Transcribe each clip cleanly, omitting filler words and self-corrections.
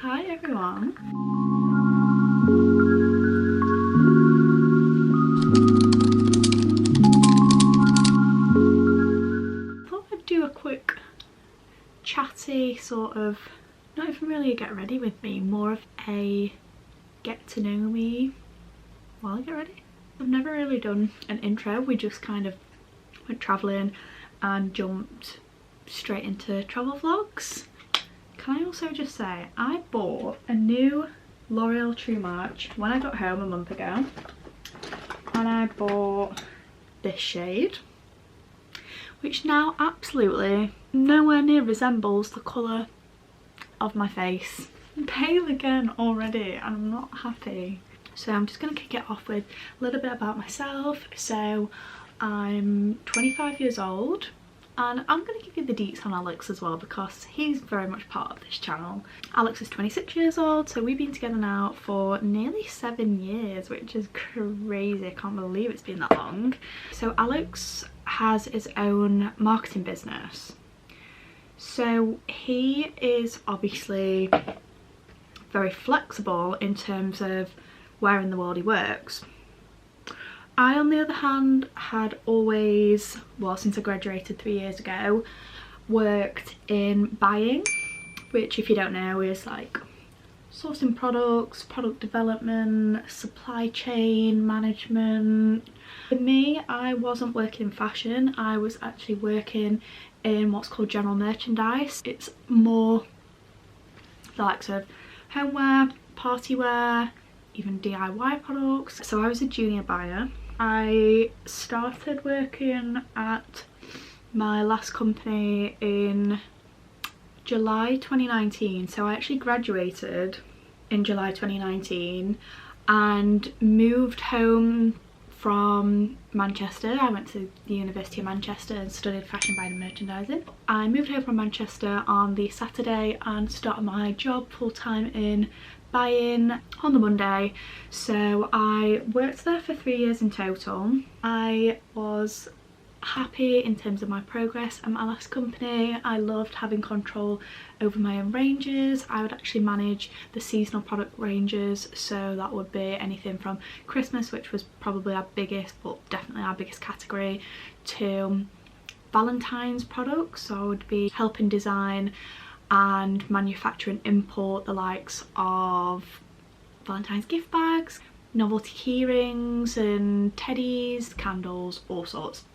Hi everyone. I thought I'd do a quick chatty sort of, not even really a get ready with me, more of a get to know me while I get ready. I've never really done an intro, we just kind of went travelling and jumped straight into travel vlogs. Can I also just say, I bought a new L'Oreal True Match when I got home a month ago, and I bought this shade, which now absolutely nowhere near resembles the colour of my face. I'm pale again already and I'm not happy. So I'm just going to kick it off with a little bit about myself. So I'm 25 years old. And I'm going to give you the deets on Alex as well because he's very much part of this channel. Alex is 26 years old, so we've been together now for nearly 7 years, which is crazy. I can't believe it's been that long. So Alex has his own marketing business. So he is obviously very flexible in terms of where in the world he works. I, on the other hand, had always, well, since I graduated 3 years ago, worked in buying, which, if you don't know, is like sourcing products, product development, supply chain management. For me, I wasn't working in fashion, I was actually working in what's called general merchandise. It's more the likes of homeware, party wear, even DIY products. So I was a junior buyer. I started working at my last company in July 2019, so I actually graduated in July 2019 and moved home from Manchester. I went to the University of Manchester and studied fashion buying and merchandising. I moved home from Manchester on the Saturday and started my job full-time in buying on the Monday. So I worked there for 3 years in total. I was happy in terms of my progress at my last company. I loved having control over my own ranges. I would actually manage the seasonal product ranges, so that would be anything from Christmas, which was probably our biggest, but definitely our biggest category, to Valentine's products. So I would be helping design and manufacture and import the likes of Valentine's gift bags, novelty key rings and teddies, candles, all sorts.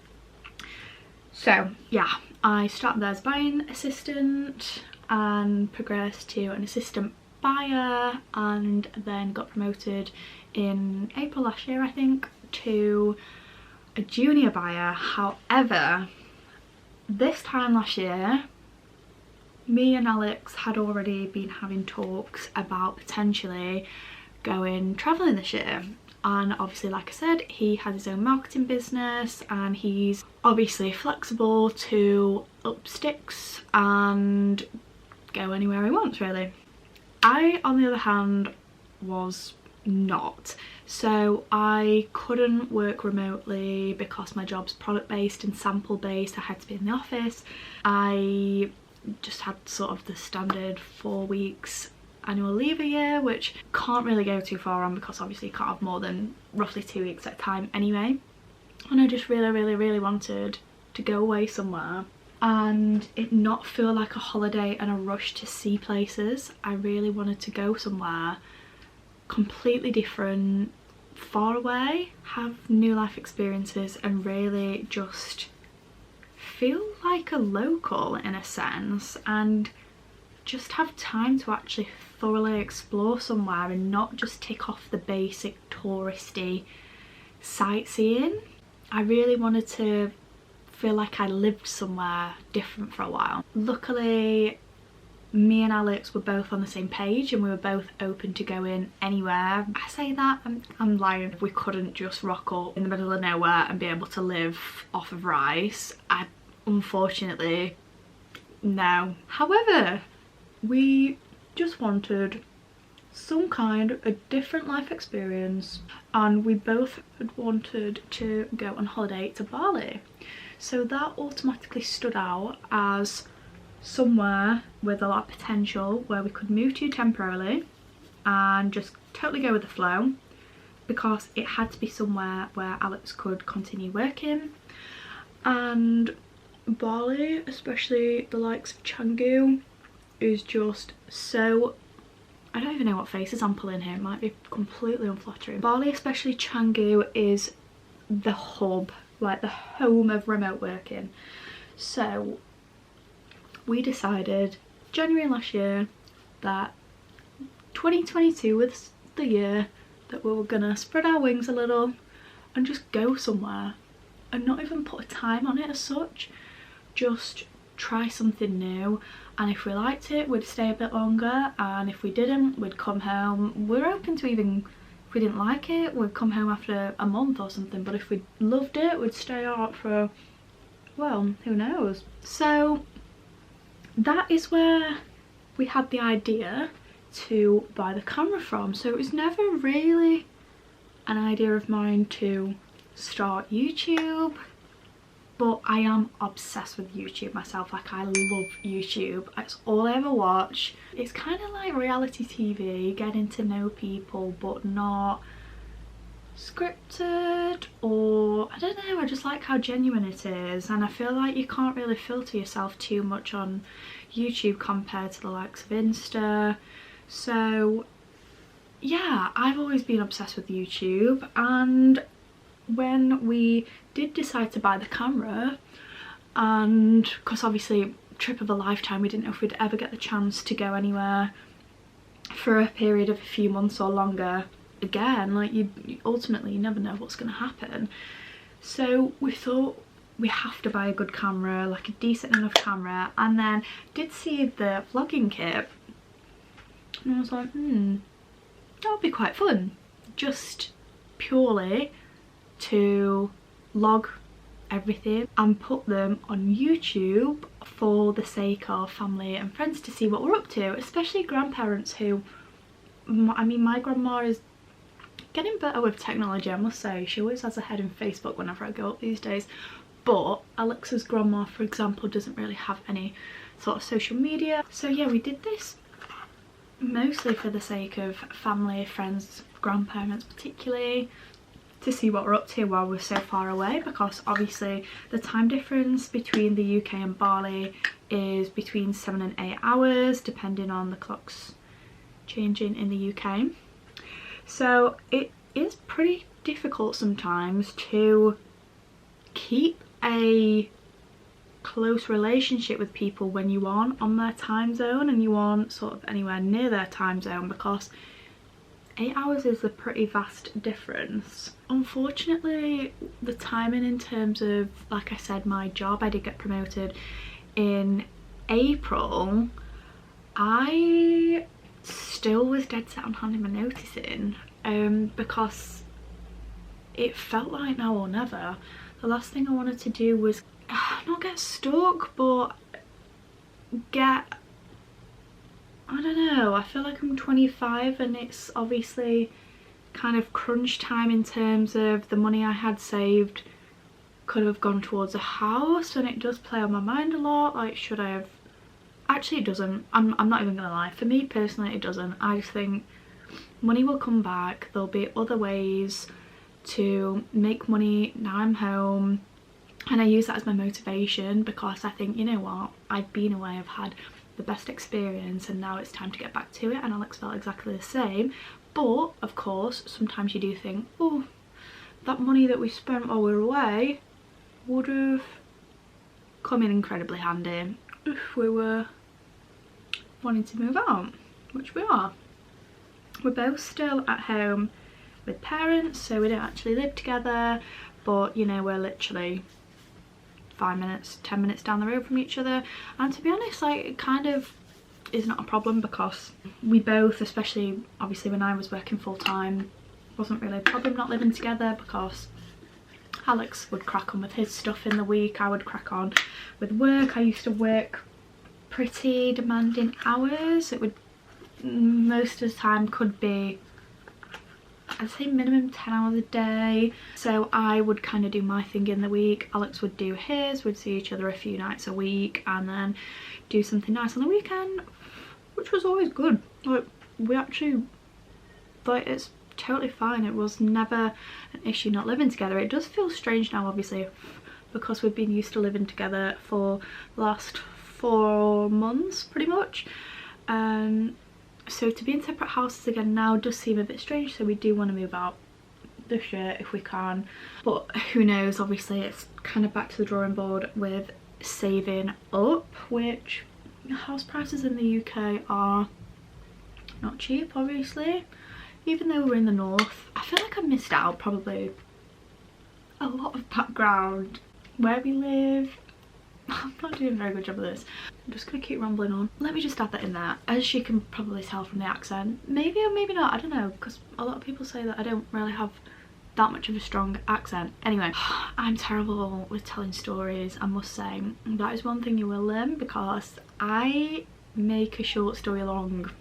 So yeah, I started there as buying assistant and progressed to an assistant buyer, and then got promoted in April last year, I think, to a junior buyer. However, this time last year, me and Alex had already been having talks about potentially going travelling this year. And obviously, like I said, he has his own marketing business and he's obviously flexible to up sticks and go anywhere he wants, really. I, on the other hand, was not. So I couldn't work remotely because my job's product based and sample based. I had to be in the office. I just had sort of the standard 4 weeks annual leave a year, which can't really go too far on because obviously you can't have more than roughly 2 weeks at a time anyway. And I just really wanted to go away somewhere and it not feel like a holiday and a rush to see places. I really wanted to go somewhere completely different, far away, have new life experiences and really just feel like a local in a sense, and just have time to actually thoroughly explore somewhere and not just tick off the basic touristy sightseeing. I really wanted to feel like I lived somewhere different for a while. Luckily, me and Alex were both on the same page and we were both open to going anywhere. I say that, I'm lying. We couldn't just rock up in the middle of nowhere and be able to live off of rice. Unfortunately, no. However, we just wanted some kind of a different life experience and we both had wanted to go on holiday to Bali. So that automatically stood out as somewhere with a lot of potential where we could move to temporarily and just totally go with the flow, because it had to be somewhere where Alex could continue working. And Bali, especially the likes of Canggu, is just so, I don't even know what faces I'm pulling here, it might be completely unflattering. Bali, especially Canggu, is the hub, like the home of remote working. So we decided January last year that 2022 was the year that we were gonna spread our wings a little and just go somewhere and not even put a time on it as such, just try something new. And if we liked it, we'd stay a bit longer, and if we didn't, we'd come home. We're open to even, if we didn't like it, we'd come home after a month or something, but if we loved it, we'd stay out for, well, who knows. So that is where we had the idea to buy the camera from. So it was never really an idea of mine to start YouTube, but I am obsessed with YouTube myself. Like, I love YouTube, it's all I ever watch. It's kind of like reality TV, getting to know people but not scripted, or I don't know, I just like how genuine it is, and I feel like you can't really filter yourself too much on YouTube compared to the likes of Insta. So yeah, I've always been obsessed with YouTube, and when we did decide to buy the camera, and because obviously trip of a lifetime, we didn't know if we'd ever get the chance to go anywhere for a period of a few months or longer again. Like, you ultimately, you never know what's going to happen. So we thought we have to buy a good camera, like a decent enough camera, and then did see the vlogging kit and I was like, that would be quite fun, just purely to log everything and put them on YouTube for the sake of family and friends to see what we're up to, especially grandparents who, I mean, my grandma is getting better with technology, I must say. She always has a head in Facebook whenever I go up these days, but Alexa's grandma, for example, doesn't really have any sort of social media. So yeah, we did this mostly for the sake of family, friends, grandparents particularly, to see what we're up to while we're so far away, because obviously the time difference between the UK and Bali is between 7 and 8 hours depending on the clocks changing in the UK. So it is pretty difficult sometimes to keep a close relationship with people when you aren't on their time zone and you aren't sort of anywhere near their time zone, because 8 hours is a pretty vast difference. Unfortunately, the timing in terms of, like I said, my job, I did get promoted in April. I still was dead set on handing my notice in because it felt like now or never. The last thing I wanted to do was not get stuck, but get, I don't know, I feel like I'm 25 and it's obviously kind of crunch time in terms of the money I had saved could have gone towards a house, and it does play on my mind a lot. Like, should I have, actually it doesn't, I'm not even gonna lie, for me personally it doesn't. I just think money will come back, there'll be other ways to make money now I'm home, and I use that as my motivation, because I think, you know what, I've been away, I've had the best experience, and now it's time to get back to it. And Alex felt exactly the same. But of course sometimes you do think, oh, that money that we spent while we were away would have come in incredibly handy if we were wanting to move out, which we are. We're both still at home with parents, so we don't actually live together, but you know, we're literally 5 minutes, 10 minutes down the road from each other. And to be honest, like, it kind of is not a problem, because we both, especially obviously when I was working full-time, wasn't really a problem not living together, because Alex would crack on with his stuff in the week, I would crack on with work. I used to work pretty demanding hours. It would, most of the time, could be I'd say minimum 10 hours a day. So I would kind of do my thing in the week, Alex would do his, we'd see each other a few nights a week and then do something nice on the weekend, which was always good. Like, we actually, like, it's totally fine. It was never an issue not living together. It does feel strange now, obviously, because we've been used to living together for the last 4 months pretty much. So to be in separate houses again now does seem a bit strange, so we do want to move out this year if we can, but who knows. Obviously it's kind of back to the drawing board with saving up, which house prices in the UK are not cheap, obviously. Even though we're in the north, I feel like I missed out probably a lot of background where we live. I'm not doing a very good job of this. I'm just gonna keep rambling on. Let me just add that in there. As you can probably tell from the accent, maybe or maybe not, I don't know, because a lot of people say that I don't really have that much of a strong accent. Anyway, I'm terrible with telling stories, I must say. That is one thing you will learn, because I make a short story long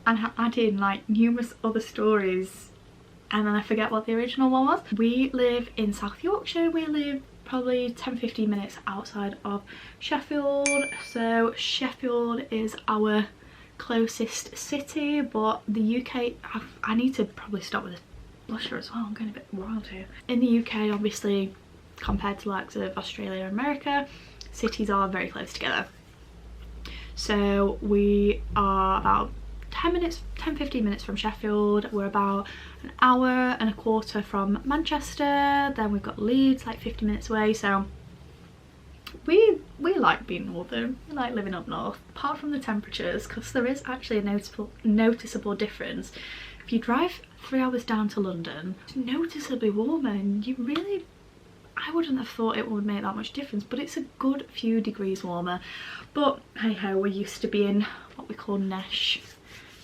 and have added like numerous other stories and then I forget what the original one was. We live in South Yorkshire. We live probably 10-15 minutes outside of Sheffield, so Sheffield is our closest city, but the UK, I need to probably stop with this blusher as well, I'm going a bit wild here. In the UK, obviously, compared to likes of Australia and America, cities are very close together. So we are about 10-15 minutes from Sheffield. We're about an hour and a quarter from Manchester. Then we've got Leeds, like 50 minutes away. So we like being northern, we like living up north, apart from the temperatures, because there is actually a noticeable difference. If you drive 3 hours down to London, it's noticeably warmer, and you really, I wouldn't have thought it would make that much difference, but it's a good few degrees warmer. But hey ho, we're used to being what we call nesh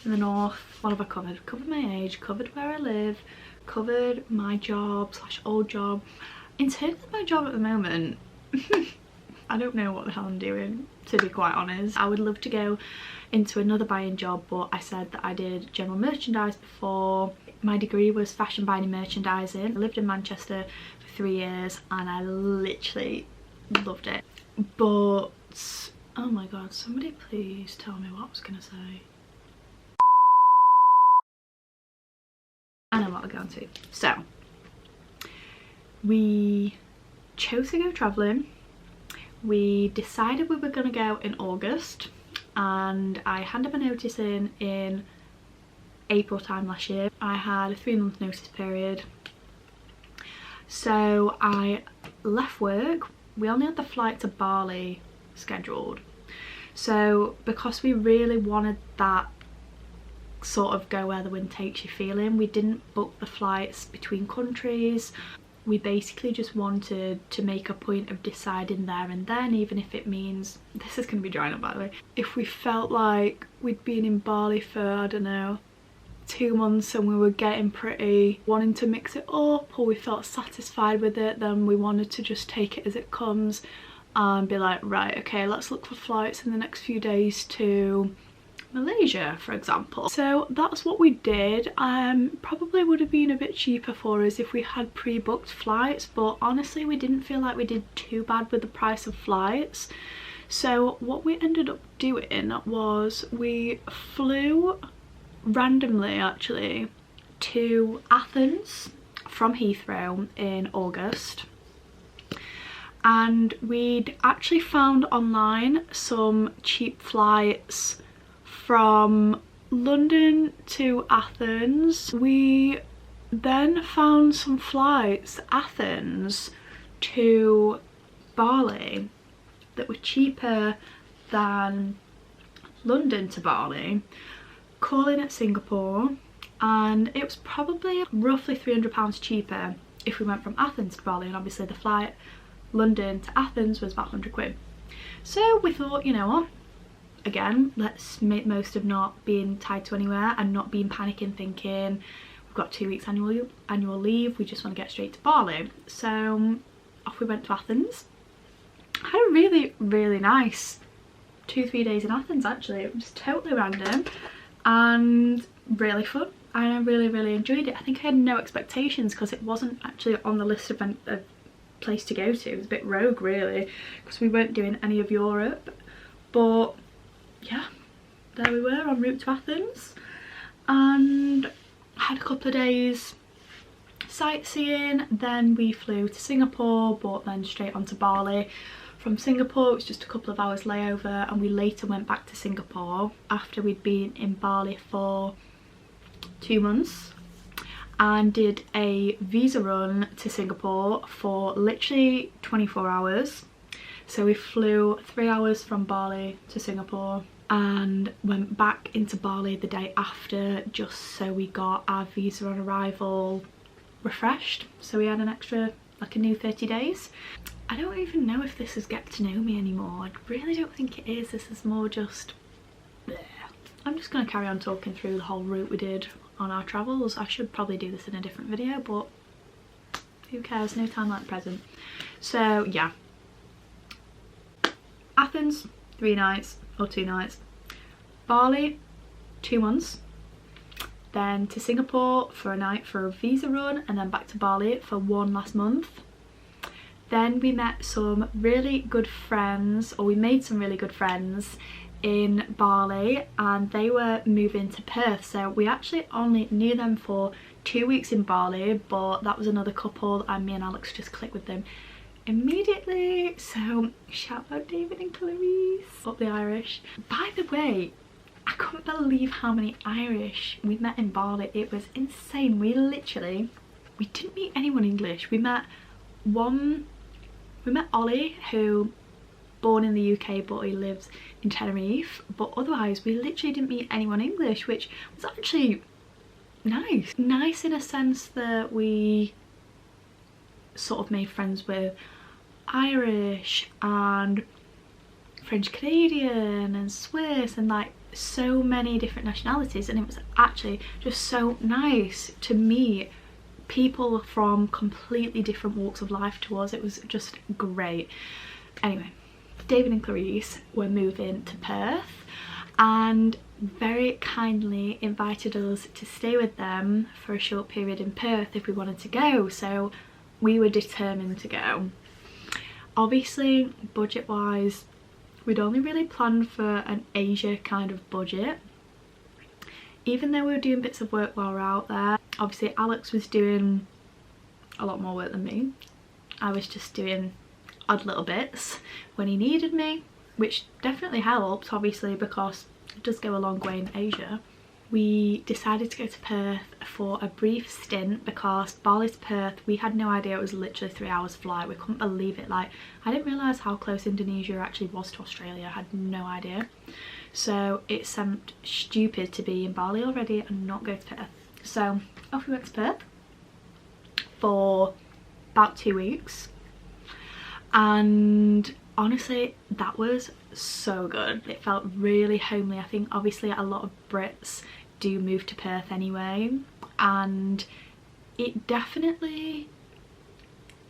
in the north. What have I covered? Covered my age, covered where I live, covered my job / old job. In terms of my job at the moment, I don't know what the hell I'm doing, to be quite honest. I would love to go into another buying job, but I said that I did general merchandise before. My degree was fashion buying and merchandising. I lived in Manchester for 3 years and I literally loved it. But oh my god, somebody please tell me what I was gonna say. I know what we're going to. So we chose to go travelling. We decided we were going to go in August, and I handed my notice in April time last year. I had a 3-month notice period, so I left work. We only had the flight to Bali scheduled, so because we really wanted that sort of go where the wind takes you feeling, we didn't book the flights between countries. We basically just wanted to make a point of deciding there and then, even if it means, this is going to be drying up by the way, if we felt like we'd been in Bali for, I don't know, 2 months and we were getting pretty wanting to mix it up, or we felt satisfied with it, then we wanted to just take it as it comes and be like, right, okay, let's look for flights in the next few days to Malaysia, for example. So that's what we did. Probably would have been a bit cheaper for us if we had pre-booked flights, but honestly we didn't feel like we did too bad with the price of flights. So what we ended up doing was we flew randomly actually to Athens from Heathrow in August, and we'd actually found online some cheap flights from London to Athens. We then found some flights Athens to Bali that were cheaper than London to Bali, calling at Singapore, and it was probably roughly £300 cheaper if we went from Athens to Bali, and obviously the flight London to Athens was about 100 quid. So we thought, you know what, again, let's make most of not being tied to anywhere and not being panicking thinking we've got 2 weeks annual leave, we just want to get straight to Bali. So off we went to Athens. I had a really nice 2-3 days in Athens actually. It was totally random and really fun. and I really enjoyed it. I think I had no expectations because it wasn't actually on the list of a place to go to. It was a bit rogue really because we weren't doing any of Europe, but yeah, there we were en route to Athens, and had a couple of days sightseeing. Then we flew to Singapore, but then straight on to Bali. From Singapore it was just a couple of hours layover, and we later went back to Singapore after we'd been in Bali for 2 months, and did a visa run to Singapore for literally 24 hours. So we flew 3 hours from Bali to Singapore and went back into Bali the day after, just so we got our visa on arrival refreshed, so we had an extra, like a new 30 days. I don't even know if this is get to know me anymore. I really don't think it is. This is more just bleh. I'm just going to carry on talking through the whole route we did on our travels. I should probably do this in a different video, but who cares, no time like the present. So yeah, Athens 3 nights or 2 nights, Bali 2 months, then to Singapore for a night for a visa run, and then back to Bali for 1 last month. Then we met some really good friends, or we made some really good friends in Bali, and they were moving to Perth, so we actually only knew them for 2 weeks in Bali, but that was another couple and me and Alex just clicked with them immediately. So shout out David and Clarice, up the Irish. By the way, I couldn't believe how many Irish we met in Bali. It was insane. We didn't meet anyone English. We met Ollie, who born in the UK but he lives in Tenerife, but otherwise we literally didn't meet anyone English, which was actually nice in a sense that we sort of made friends with Irish and French Canadian and Swiss and like so many different nationalities, and it was actually just so nice to meet people from completely different walks of life to us. It was just great. Anyway, David and Clarice were moving to Perth and very kindly invited us to stay with them for a short period in Perth if we wanted to go, so we were determined to go. Obviously, budget wise, we'd only really planned for an Asia kind of budget, even though we were doing bits of work while we were out there. Obviously Alex was doing a lot more work than me. I was just doing odd little bits when he needed me, which definitely helped obviously because it does go a long way in Asia. We decided to go to Perth for a brief stint because Bali to Perth, we had no idea, it was literally 3 hours flight. We couldn't believe it. Like, I didn't realise how close Indonesia actually was to Australia. I had no idea. So it seemed stupid to be in Bali already and not go to Perth. So off we went to Perth for about 2 weeks, and honestly that was so good. It felt really homely. I think obviously a lot of Brits do move to Perth anyway, and it definitely,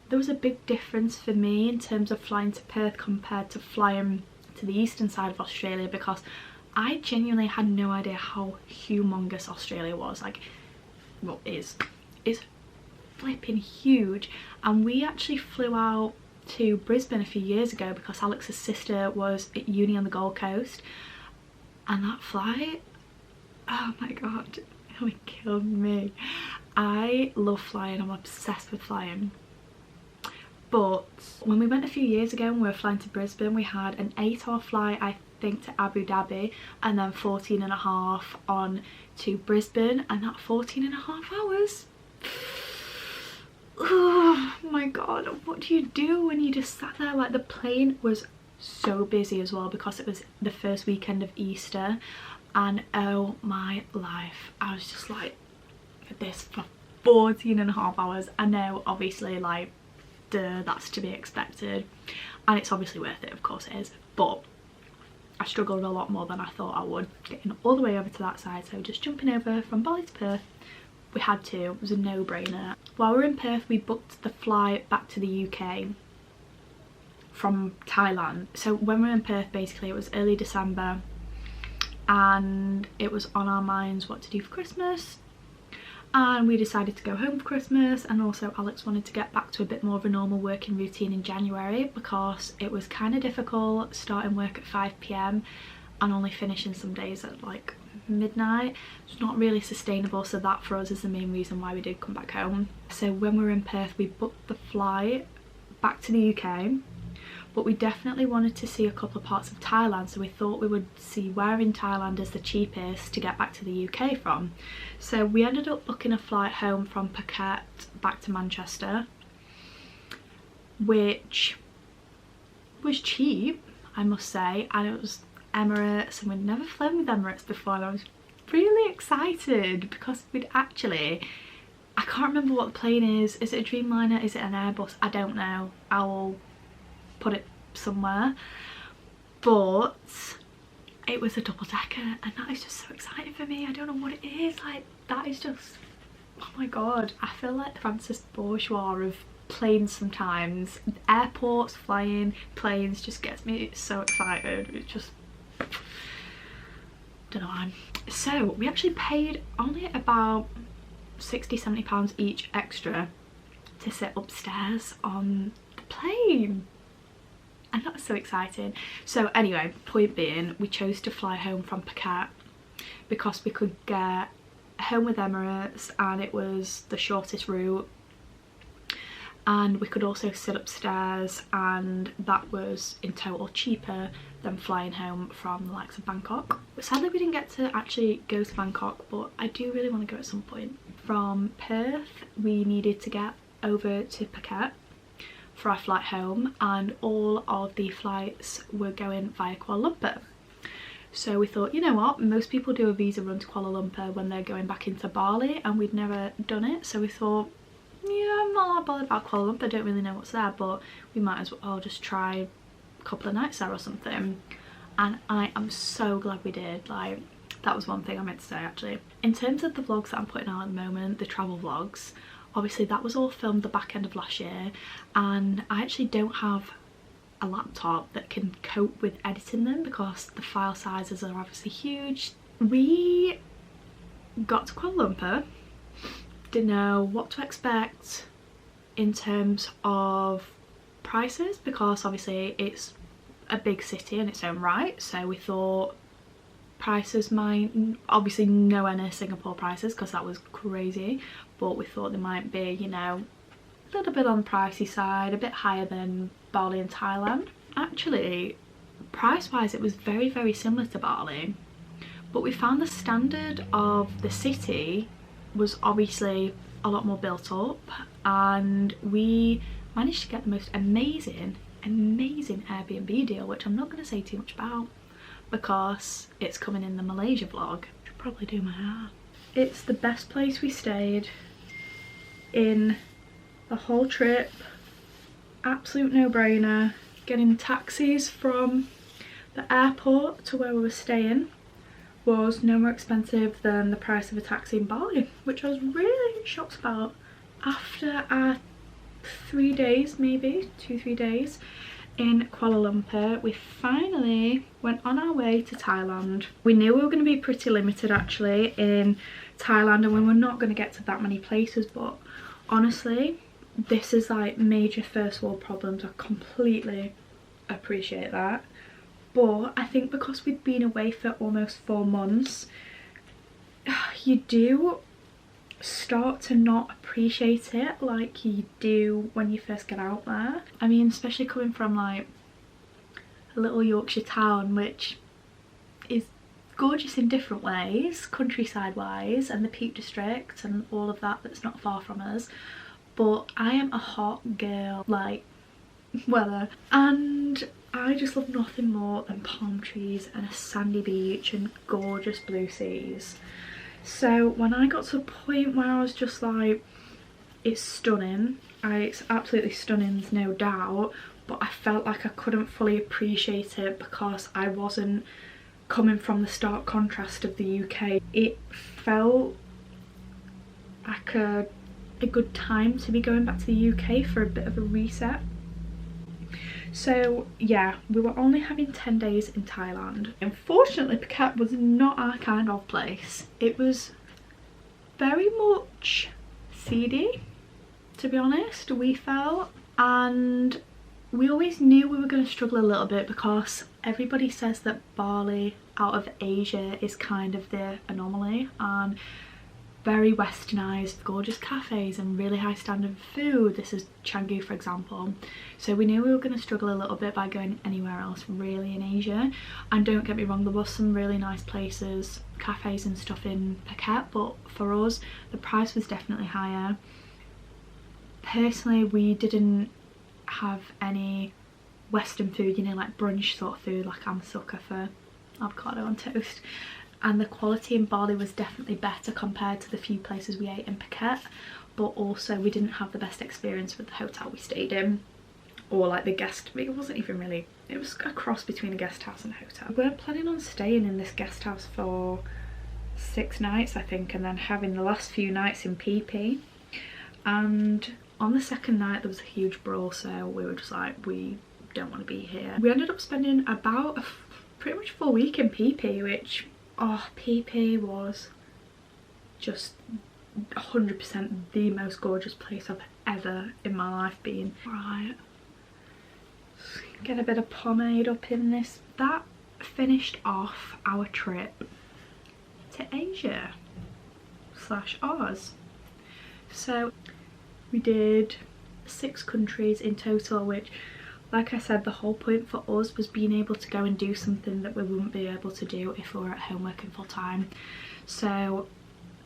there was a big difference for me in terms of flying to Perth compared to flying to the eastern side of Australia, because I genuinely had no idea how humongous Australia was. Like, well, it's flipping huge. And we actually flew out to Brisbane a few years ago because Alex's sister was at uni on the Gold Coast, and that flight, oh my god, it killed me. I love flying, I'm obsessed with flying. But when we went a few years ago and we were flying to Brisbane, we had an 8-hour flight, I think, to Abu Dhabi, and then 14.5 on to Brisbane, and that 14.5 hours, oh my god, what do you do when you just sat there? Like, the plane was so busy as well because it was the first weekend of Easter, and oh my life, I was just like this for 14.5 hours. I know obviously, like, duh, that's to be expected, and it's obviously worth it, of course it is, but I struggled a lot more than I thought I would getting all the way over to that side. So just jumping over from Bali to Perth, we had to, it was a no-brainer. While we were in Perth, we booked the flight back to the UK from Thailand. So when we were in Perth, basically it was early December and it was on our minds what to do for Christmas. and we decided to go home for Christmas, and also Alex wanted to get back to a bit more of a normal working routine in January because it was kind of difficult starting work at 5 p.m. and only finishing some days at like midnight. It's not really sustainable, so that for us is the main reason why we did come back home. So when we were in Perth, we booked the flight back to the UK, but we definitely wanted to see a couple of parts of Thailand, so we thought we would see where in Thailand is the cheapest to get back to the UK from. So we ended up booking a flight home from Phuket back to Manchester, which was cheap, I must say, and it was Emirates, and we'd never flown with Emirates before, and I was really excited because we'd actually, I can't remember what the plane is it a Dreamliner, is it an Airbus, I don't know, I'll put it somewhere, but it was a double-decker, and that is just so exciting for me. I don't know what it is, like that is just, oh my god, I feel like the Francis Bourgeois of planes sometimes. Airports, flying, planes just gets me so excited. It's just, don't know why. So we actually paid only about £60–70 each extra to sit upstairs on the plane, and that was so exciting. So anyway, point being, we chose to fly home from Phuket because we could get home with Emirates and it was the shortest route, and we could also sit upstairs, and that was in total cheaper than flying home from the likes of Bangkok. But sadly we didn't get to actually go to Bangkok, but I do really want to go at some point. From Perth we needed to get over to Phuket for our flight home, and all of the flights were going via Kuala Lumpur. So we thought, you know what, most people do a visa run to Kuala Lumpur when they're going back into Bali, and we'd never done it, so we thought, yeah, I'm not that bothered about Kuala Lumpur, I don't really know what's there, but we might as well just try a couple of nights there or something. And I am so glad we did. Like, that was one thing I meant to say actually. In terms of the vlogs that I'm putting out at the moment, the travel vlogs, obviously that was all filmed the back end of last year, and I actually don't have a laptop that can cope with editing them because the file sizes are obviously huge. We got to Kuala Lumpur, didn't know what to expect in terms of prices because obviously it's a big city in its own right, so we thought prices might, obviously nowhere near Singapore prices because that was crazy, but we thought they might be, you know, a little bit on the pricey side, a bit higher than Bali and Thailand. Actually, price wise it was very, very similar to Bali, but we found the standard of the city was obviously a lot more built up, and we managed to get the most amazing Airbnb deal, which I'm not going to say too much about because it's coming in the Malaysia vlog. Should probably do my hair. It's the best place we stayed in the whole trip. Absolute no-brainer. Getting taxis from the airport to where we were staying was no more expensive than the price of a taxi in Bali, which I was really shocked about. After our 3 days, maybe 2-3 days in Kuala Lumpur, we finally went on our way to Thailand. We knew we were going to be pretty limited actually in Thailand, and we were not going to get to that many places, but honestly this is like major first world problems. I completely appreciate that, but I think because we'd been away for almost 4 months, you do start to not appreciate it like you do when you first get out there. I mean, especially coming from like a little Yorkshire town which is gorgeous in different ways, countryside wise, and the Peak District and all of that that's not far from us, but I am a hot girl like weather, and I just love nothing more than palm trees and a sandy beach and gorgeous blue seas. So when I got to a point where I was just like, it's stunning, it's absolutely stunning, there's no doubt, but I felt like I couldn't fully appreciate it because I wasn't coming from the stark contrast of the UK. It felt like a good time to be going back to the UK for a bit of a reset. So yeah, we were only having 10 days in Thailand. Unfortunately, Phuket was not our kind of place. It was very much seedy, to be honest, we felt, and we always knew we were going to struggle a little bit because everybody says that Bali out of Asia is kind of the anomaly, and very westernized, gorgeous cafes and really high standard food. This is Canggu, for example. So we knew we were going to struggle a little bit by going anywhere else really in Asia. And don't get me wrong, there was some really nice places, cafes and stuff in Phuket, but for us the price was definitely higher. Personally, we didn't have any Western food, you know, like brunch sort of food. Like, I'm a sucker for avocado on toast, and the quality in Bali was definitely better compared to the few places we ate in Phuket. But also we didn't have the best experience with the hotel we stayed in, or like the guest, it wasn't even really, it was a cross between a guest house and a hotel. We were planning on staying in this guest house for 6 nights I think, and then having the last few nights in Phi Phi. And on the 2nd night there was a huge brawl, so we were just like, we don't want to be here. We ended up spending about a pretty much full week in Phi Phi, which, oh, Phi Phi was just 100% the most gorgeous place I've ever in my life been. Right, get a bit of pomade up in this. That finished off our trip to Asia / Oz. So we did 6 countries in total, which, like I said, the whole point for us was being able to go and do something that we wouldn't be able to do if we were at home working full time. So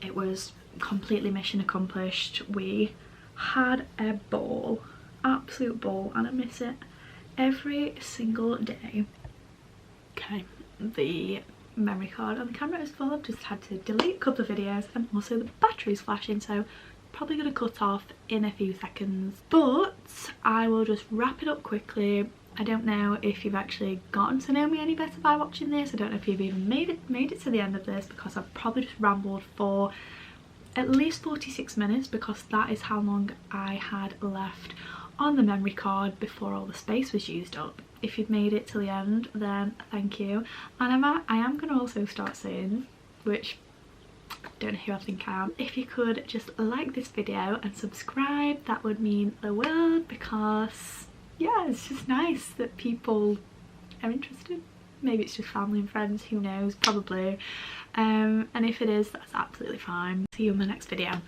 it was completely mission accomplished. We had a ball, absolute ball, and I miss it every single day. Okay, the memory card on the camera is full. I've just had to delete a couple of videos, and also the battery's flashing, so probably going to cut off in a few seconds, but I will just wrap it up quickly. I don't know if you've actually gotten to know me any better by watching this. I don't know if you've even made it to the end of this, because I've probably just rambled for at least 46 minutes, because that is how long I had left on the memory card before all the space was used up. If you've made it to the end, then thank you. And I am going to also start saying, which don't know who I think I am, if you could just like this video and subscribe, that would mean the world, because yeah, it's just nice that people are interested. Maybe it's just family and friends, who knows, probably. And if it is, that's absolutely fine. See you in my next video.